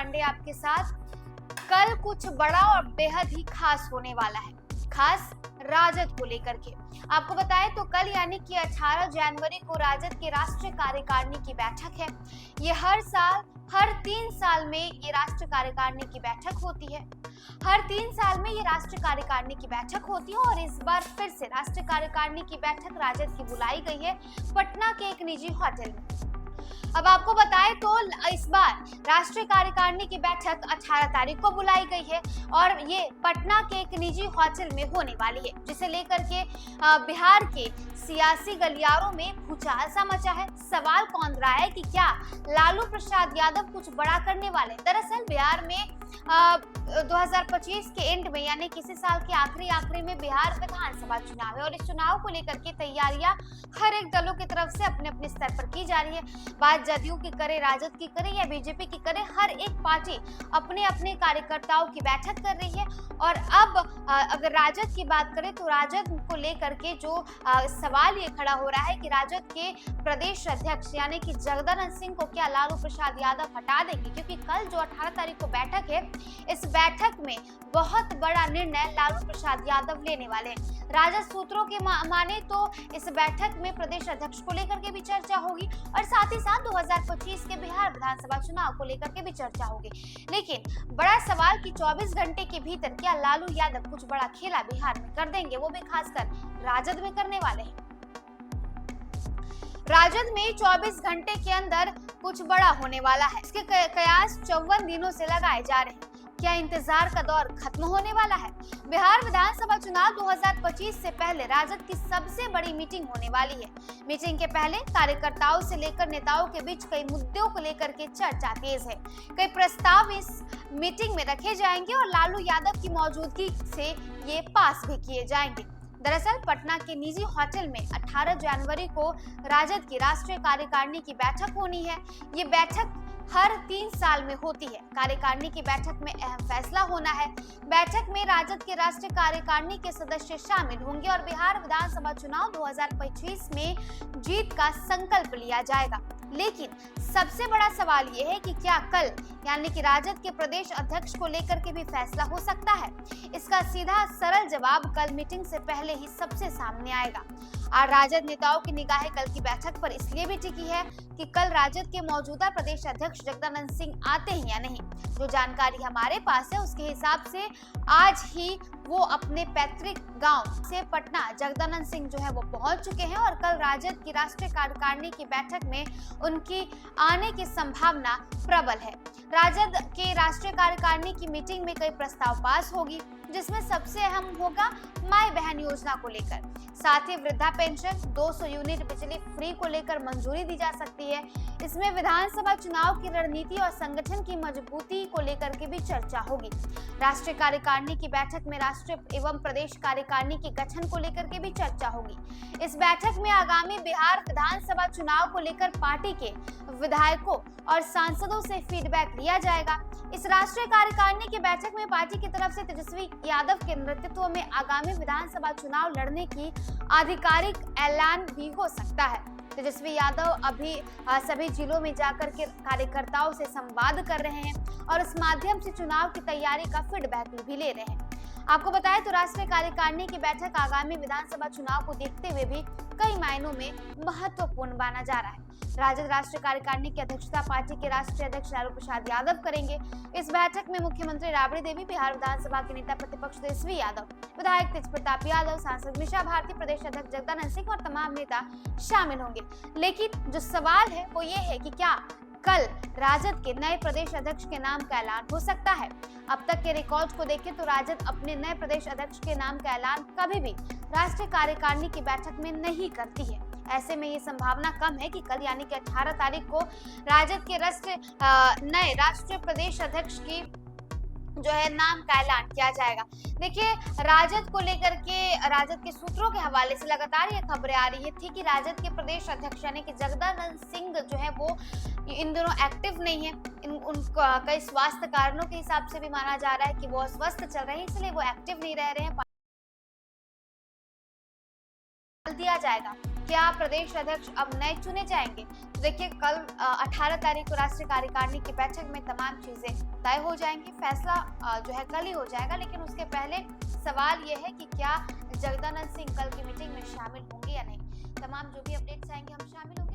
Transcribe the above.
पांडे आपके साथ। कल कुछ बड़ा और बेहद ही खास होने वाला है, खास राजद को लेकर के। आपको बताएं तो कल यानी कि 18 जनवरी को राजद के राष्ट्रीय कार्यकारिणी की बैठक है। ये हर साल हर 3 साल में ये राष्ट्रीय कार्यकारिणी की बैठक होती है। हर 3 साल में ये राष्ट्रीय कार्यकारिणी की बैठक होती है और इस बार फिर से राष्ट्रीय कार्यकारिणी की बैठक राजद की बुलाई गई है पटना के एक निजी होटल में। अब आपको बताएं तो इस बार राष्ट्रीय कार्यकारिणी की बैठक 18 तारीख को बुलाई गई है और ये पटना के एक निजी होटल में होने वाली है, जिसे लेकर के बिहार के सियासी गलियारों में भूचाल सा मचा है। सवाल कौन रहा है कि क्या लालू प्रसाद यादव कुछ बड़ा करने वाले। दरअसल बिहार में 2025 के एंड में यानी किसी साल के आखिरी में बिहार विधानसभा चुनाव है और इस चुनाव को लेकर के तैयारियां हर एक दलों की तरफ से अपने अपने स्तर पर की जा रही है। बात जदयू की करे, राजद की करे या बीजेपी की करे, हर एक पार्टी अपने अपने कार्यकर्ताओं की बैठक कर रही है। और अब अगर राजद की बात करें तो राजद को लेकर के जो सवाल ये खड़ा हो रहा है कि राजद के प्रदेश अध्यक्ष यानी कि जगदानंद सिंह को क्या लालू प्रसाद यादव हटा देंगे, क्योंकि कल जो 18 तारीख को बैठक है, इस बैठक में बहुत बड़ा निर्णय लालू प्रसाद यादव लेने वाले हैं। राजद सूत्रों के माने तो इस बैठक में प्रदेश अध्यक्ष को लेकर के भी चर्चा होगी और साथ ही साथ 2025 के बिहार विधानसभा चुनाव को लेकर के भी चर्चा होगी। लेकिन बड़ा सवाल कि 24 घंटे के भीतर क्या लालू यादव कुछ बड़ा खेला बिहार में कर देंगे, वो भी खासकर राजद में करने वाले हैं। राजद में 24 घंटे के अंदर कुछ बड़ा होने वाला है। इसके कयास 54 दिनों से लगाए जा रहे हैं। क्या इंतजार का दौर खत्म होने वाला है? बिहार विधानसभा चुनाव 2025 से पहले राजद की सबसे बड़ी मीटिंग होने वाली है। मीटिंग के पहले कार्यकर्ताओं से लेकर नेताओं के बीच कई मुद्दों को लेकर के चर्चा तेज है। कई प्रस्ताव इस मीटिंग में रखे जाएंगे और लालू यादव की मौजूदगी से ये पास भी किए जाएंगे। दरअसल पटना के निजी होटल में 18 जनवरी को राजद की राष्ट्रीय कार्यकारिणी की बैठक होनी है। ये बैठक हर 3 साल में होती है। कार्यकारिणी की बैठक में अहम फैसला होना है। बैठक में राजद के राष्ट्रीय कार्यकारिणी के सदस्य शामिल होंगे और बिहार विधानसभा चुनाव 2025 में जीत का संकल्प लिया जाएगा। लेकिन सबसे बड़ा सवाल यह है कि क्या कल यानी कि राजद के प्रदेश अध्यक्ष को लेकर के भी फैसला हो सकता है? इसका सीधा सरल जवाब कल मीटिंग से पहले ही सबसे सामने आएगा। और राजद नेताओं की निगाहें कल की बैठक पर इसलिए भी टिकी है कि कल राजद के मौजूदा प्रदेश अध्यक्ष जगदानंद सिंह आते हैं या नहीं। जो जानकारी हमारे पास है उसके हिसाब से आज ही वो अपने पैतृक गांव से पटना जगदानंद सिंह जो है वो पहुंच चुके हैं और कल राजद की राष्ट्रीय कार्यकारिणी की बैठक में उनकी आने की संभावना प्रबल है। राजद के राष्ट्रीय कार्यकारिणी की मीटिंग में कई प्रस्ताव पास होगी, जिसमें सबसे अहम होगा माई बहन योजना को लेकर। साथ ही वृद्धा पेंशन 200 यूनिट बिजली फ्री को लेकर मंजूरी दी जा सकती है। इसमें विधानसभा चुनाव की रणनीति और संगठन की मजबूती को लेकर के भी चर्चा होगी। राष्ट्रीय कार्यकारिणी की बैठक में राष्ट्रीय एवं प्रदेश कार्यकारिणी के गठन को लेकर के भी चर्चा होगी। इस बैठक में आगामी बिहार विधानसभा चुनाव को लेकर पार्टी के विधायकों और सांसदों से फीडबैक लिया जाएगा। इस राष्ट्रीय कार्यकारिणी की बैठक में पार्टी की तरफ से तेजस्वी यादव के नेतृत्व में आगामी विधानसभा चुनाव लड़ने की आधिकारिक ऐलान भी हो सकता है। तेजस्वी यादव अभी सभी जिलों में जाकर के कार्यकर्ताओं से संवाद कर रहे हैं और इस माध्यम से चुनाव की तैयारी का फीडबैक भी ले रहे हैं। आपको बताएं तो राष्ट्रीय कार्यकारिणी की बैठक आगामी विधानसभा चुनाव को देखते हुए भी कई मायनों में महत्वपूर्ण माना जा रहा है। राजद राष्ट्रीय कार्यकारिणी की अध्यक्षता पार्टी के राष्ट्रीय अध्यक्ष लालू प्रसाद यादव करेंगे। इस बैठक में मुख्यमंत्री राबड़ी देवी, बिहार विधानसभा के नेता प्रतिपक्ष तेजस्वी यादव, विधायक तेज प्रताप यादव, सांसद मीसा भारती, प्रदेश अध्यक्ष जगदानंद सिंह और तमाम नेता शामिल होंगे। लेकिन जो सवाल है वो ये है कि क्या कल राजद के नए प्रदेश अध्यक्ष के नाम का ऐलान हो सकता है? अब तक के रिकॉर्ड को देखें तो राजद अपने नए प्रदेश अध्यक्ष के नाम का ऐलान कभी भी राष्ट्रीय कार्यकारिणी की बैठक में नहीं करती है। ऐसे में ये संभावना कम है कि कल यानी कि 18 तारीख को राजद के नए राष्ट्रीय प्रदेश अध्यक्ष की जो है नाम का ऐलान किया जाएगा। देखिए, राजद को लेकर के राजद के सूत्रों के हवाले से लगातार ये खबरें आ रही थी कि राजद के प्रदेश अध्यक्ष यानी कि जगदानंद सिंह जो है वो इन दिनों एक्टिव नहीं है। उनका कई स्वास्थ्य कारणों के हिसाब से भी माना जा रहा है कि वो अस्वस्थ चल रहे हैं, इसलिए वो एक्टिव नहीं रह रहे हैं। दिया जाएगा क्या प्रदेश अध्यक्ष अब नए चुने जाएंगे? तो देखिए कल 18 तारीख को राष्ट्रीय कार्यकारिणी की बैठक में तमाम चीजें तय हो जाएंगी। फैसला जो है कल ही हो जाएगा, लेकिन उसके पहले सवाल ये है कि क्या जगदानंद सिंह कल की मीटिंग में शामिल होंगे या नहीं। तमाम जो भी अपडेट्स आएंगे हम शामिल होंगे।